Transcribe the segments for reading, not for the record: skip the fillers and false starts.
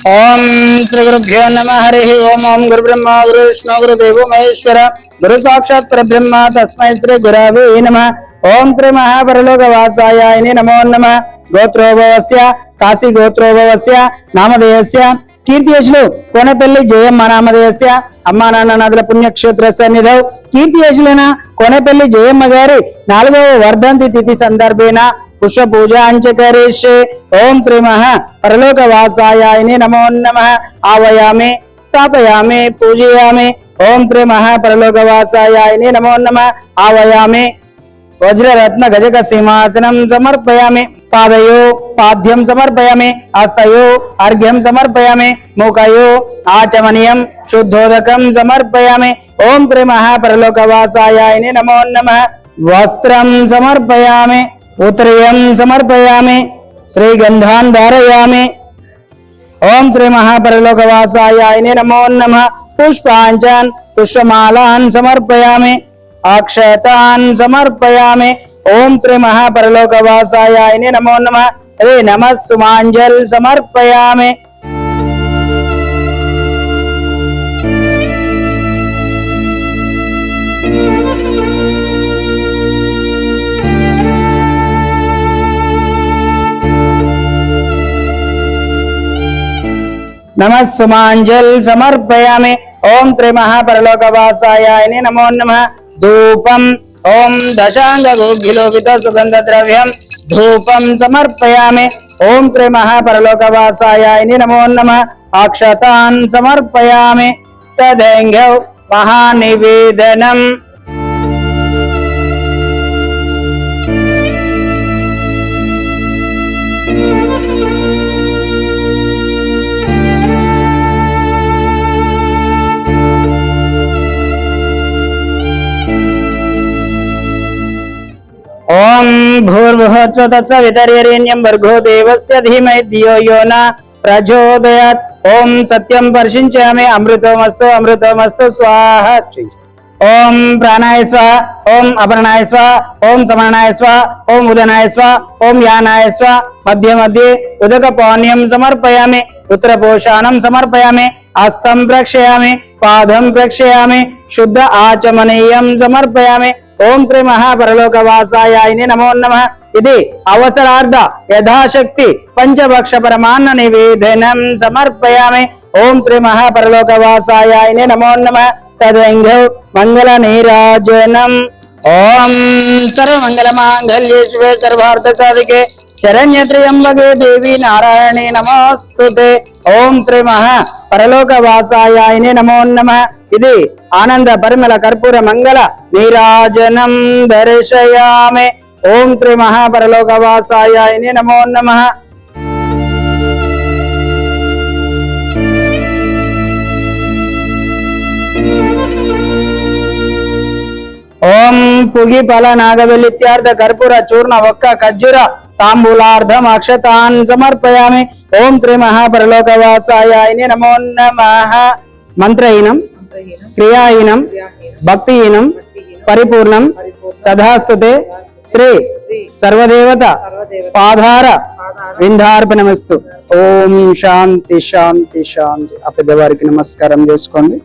ओम श्री गुरुभ्यो नमः हरि ओम ओम गुरु ब्रह्मा गुरु विष्णु गुरु देवो महेश्वर गुरु साक्षात् परब्रह्म तस्मै श्री गुरवे नमः। ओम श्री महापरलोकवासाय नमो नमः। गोत्रोभवस्य काशी गोत्रोभवस्य नामधेयस्य కీర్తియశులు కోనపల్లి జయమ్మ నామధేయస్య అమ్మా నాన్న నదుల పుణ్యక్షేత్ర సన్నిధౌ కీర్తియశులైన కోనపల్లి జయమ్మ గారి 4వ వర్ధంతి తిథి సందర్భేన పుష్ప పూజాంచ కరిష్యే। ఓం శ్రీ మహా పరలోక వాసాయ నమో నమః। ఆవయామి స్థాపయామి పూజయామి। ఓం శ్రీ మహా పరలోక వాసాయ నమో నమః। ఆవయామి వజ్రరత్న గజక సింహాసనం సమర్పయామి। పాదయో పాద్యం సమర్పయామి। హస్తయో అర్ఘ్యం సమర్పయామి। ముఖయో ఆచమనీయం శుద్ధోదకం సమర్పయామి। ఓం శ్రీ మహాపరలోక వాసాయ నమో నమః। వస్త్రం సమర్పయామి। ఉత్తరీయం సమర్పయామి। శ్రీగంధాన్ ధారయామి। ఓం శ్రీ మహాపరలోక వాసాయ నమో నమః। పుష్పాంచన్ పుష్పమాలాన్ సమర్పయామి। అక్షతాన్ సమర్పయామి। ఓం శ్రీ మహాపరలోక వాసాయ నమో నమః। హరే నమః సుమాంజల్ సమర్పయామి। నమః సుమాంజల్ సమర్పయామి। ఓం శ్రీ మహాపరలోక వాసాయ నమో నమః। ధూపం ఓం దశాంగ గోగిలోకిత సుగంధ ద్రవ్యం ధూపం సమర్పయామి। ఓం శ్రీ మహాపరలోక వాసాయ నమో నమః। అక్షతాన్ సమర్పయామి। తదైంఘౌ మహానివేదనం। ओम भूर्भुवः तत्सवितुर्वरेण्यं भर्गो देवस्य धीमहि धियो यो न प्रचोदयात्। ओम सत्यं वर्षिंचामि अमृतमस्तु अमृतमस्तु स्वाहा। ओम प्राणाय स्वाहा। ओम अपरणाय स्वाहा। ओम समरणाय स्वाहा। ओम उदनाय स्वाहा। ओम यानाय स्वाहा। मध्ये मध्ये उदकपानीयं समर्पयामि। उत्तरपोषाणं समर्पयामि। हस्तं प्रक्षयामि। पादं प्रक्षयामि। शुद्ध आचमनीयं समर्पयामि। ఓం శ్రీ మహాపరలోక వాసాయ నమో నమః। ఇది అవసరార్థ యథాశక్తి పంచభక్ష పరమాన్న నివేదనం సమర్పయామి। ఓం శ్రీ మహాపరలోక వాసాయ నమో నమః। తదైంఘౌ మంగళ నీరాజనం। ఓం సర్వమంగళ మాంగళ్యే శివే సర్వార్థ సాధికే శరణ్య త్ర్యంబకే దేవి నారాయణి నమోస్తుతే। ఓం శ్రీ మహా పరలోక వాసాయ నమో నమః। ఇది ఆనంద పరిమళ కర్పూర మంగళ నీరాజనం దర్శయామి। ఓం శ్రీ మహాపరలోక వాసాయ నమో నమః। ఓం పుగి ఫల నాగవెల్లిత్యార్థ కర్పూర చూర్ణ ఒక్క ఖర్జూర తాంబూలార్థం అక్షతాన్ సమర్పయామి। ఓం శ్రీ మహాపరలోక వాసాయ నమో నమః। మంత్రహీనం క్రియాహీనం భక్తిహీనం పరిపూర్ణం తథాస్తుతే శ్రీ సర్వదేవత పాధార విందార్పణమస్తు। ఓం శాంతి శాంతి శాంతి। ఆ పెద్దవారికి నమస్కారం చేసుకోండి।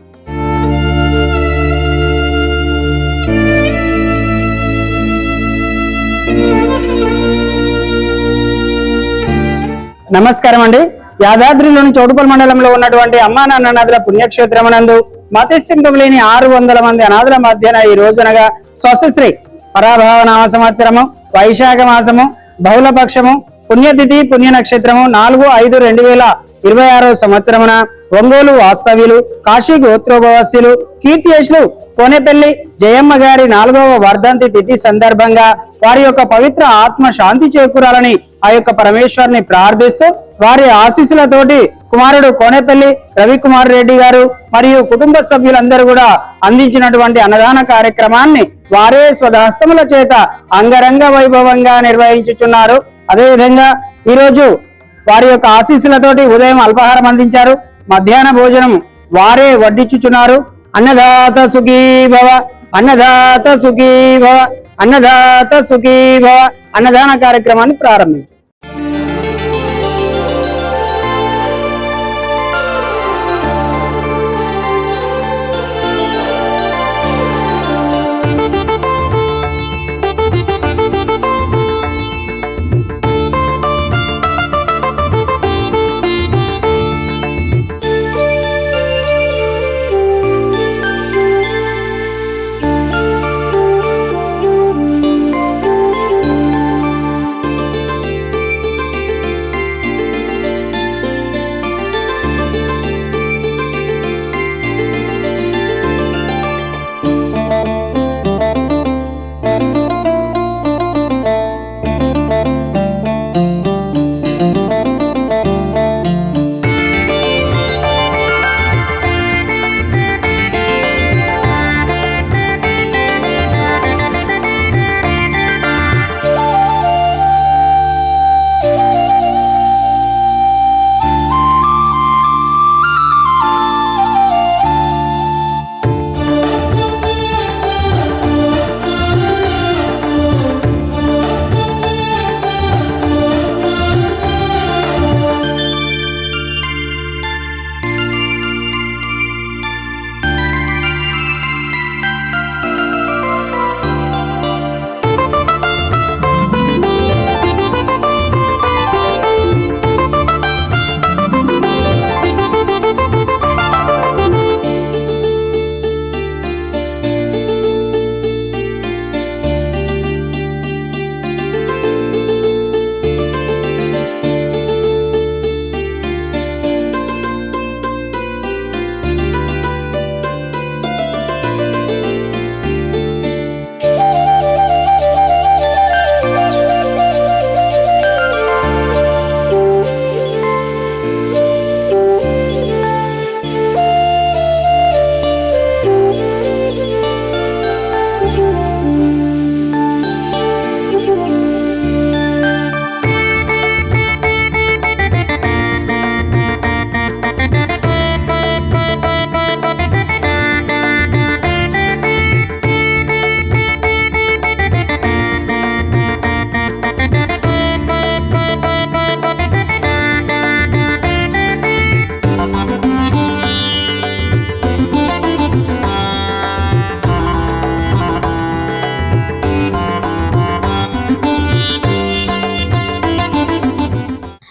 నమస్కారం అండి। యాదాద్రిలోని చౌటుపల్లి మండలంలో ఉన్నటువంటి అమ్మా నాన్న నదుల పుణ్యక్షేత్రమునందు మతిస్థిమితం లేని 600 మంది అనాథుల మధ్యన ఈ రోజునగా స్వస్తిశ్రీ పరాభావ నామ సంవత్సరము వైశాఖ మాసము బహుళపక్షము పుణ్యతిథి పుణ్య నక్షత్రము 4/5/2026 సంవత్సరమున ఒంగోలు వాస్తవ్యులు కాశీ గోత్రోభవస్యులు కీర్తియశులు కోనపల్లి జయమ్మ గారి 4వ వర్ధంతి తిథి సందర్భంగా వారి యొక్క పవిత్ర ఆత్మ శాంతి చేకూరాలని ఆ యొక్క పరమేశ్వరుని ప్రార్థిస్తూ వారి ఆశీస్సులతోటి కుమారుడు కోనపల్లి రవికుమార్ రెడ్డి గారు మరియు కుటుంబ సభ్యులందరూ కూడా అందించినటువంటి అన్నదాన కార్యక్రమాన్ని వారే స్వహస్తముల చేత అంగరంగ వైభవంగా నిర్వహించుచున్నారు। అదేవిధంగా ఈరోజు వారి యొక్క ఆశీస్సులతోటి ఉదయం అల్పాహారం అందించారు। మధ్యాహ్న భోజనం వారే వడ్డించుచున్నారు। అన్నదాత సుఖీ భవ అన్నదాత సుఖీ భవ అన్నదాత సుఖీ భవ అన్నదాన కార్యక్రమాన్ని ప్రారంభించారు।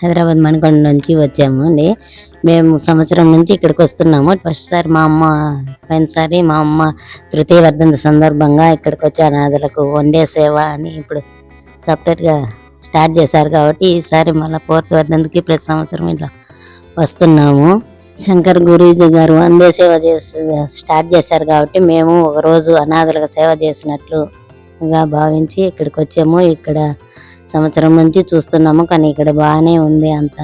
హైదరాబాద్ మణికొండ నుంచి వచ్చాము అండి. మేము సంవత్సరం నుంచి ఇక్కడికి వస్తున్నాము. ఫస్ట్ సారి మా అమ్మ పోయినసారి మా అమ్మ తృతీయ వర్ధంతి సందర్భంగా ఇక్కడికి వచ్చి అనాథలకు వన్డే సేవ అని ఇప్పుడు సపరేట్గా స్టార్ట్ చేశారు కాబట్టి ఈసారి మళ్ళీ 4th వర్ధంతికి ప్రతి సంవత్సరం ఇట్లా వస్తున్నాము. శంకర్ గురూజీ గారు వన్డే సేవ స్టార్ట్ చేశారు కాబట్టి మేము ఒకరోజు అనాథలకు సేవ చేసినట్లుగా భావించి ఇక్కడికి వచ్చాము. ఇక్కడ సంవత్సరం నుంచి చూస్తున్నాము, కానీ ఇక్కడ బాగానే ఉంది. అంత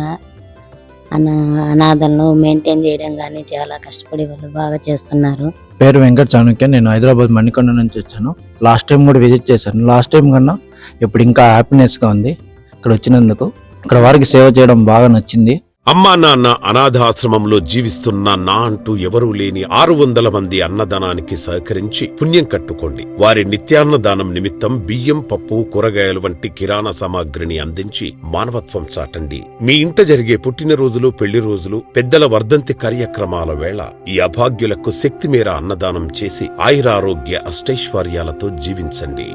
అనాథలను మెయింటైన్ చేయడం కానీ చాలా కష్టపడి వాళ్ళు బాగా చేస్తున్నారు. పేరు వెంకట చాణుక్య. నేను హైదరాబాద్ మణికొండ నుంచి వచ్చాను. లాస్ట్ టైం కూడా విజిట్ చేశాను. లాస్ట్ టైం కన్నా ఇప్పుడు ఇంకా హ్యాపీనెస్గా ఉంది ఇక్కడ వచ్చినందుకు. ఇక్కడ వారికి సేవ చేయడం బాగా నచ్చింది. అమ్మా నాన్న అనాథాశ్రమంలో జీవిస్తున్న నా అంటూ ఎవరూ లేని 600 మంది అన్నదానానికి సహకరించి పుణ్యం కట్టుకోండి. వారి నిత్యాన్నదానం నిమిత్తం బియ్యం, పప్పు, కూరగాయలు వంటి కిరాణా సామాగ్రిని అందించి మానవత్వం చాటండి. మీ ఇంట జరిగే పుట్టినరోజులు, పెళ్లి రోజులు, పెద్దల వర్ధంతి కార్యక్రమాల వేళ ఈ అభాగ్యులకు శక్తి మేర అన్నదానం చేసి ఆయురారోగ్య అష్టైశ్వర్యాలతో జీవించండి.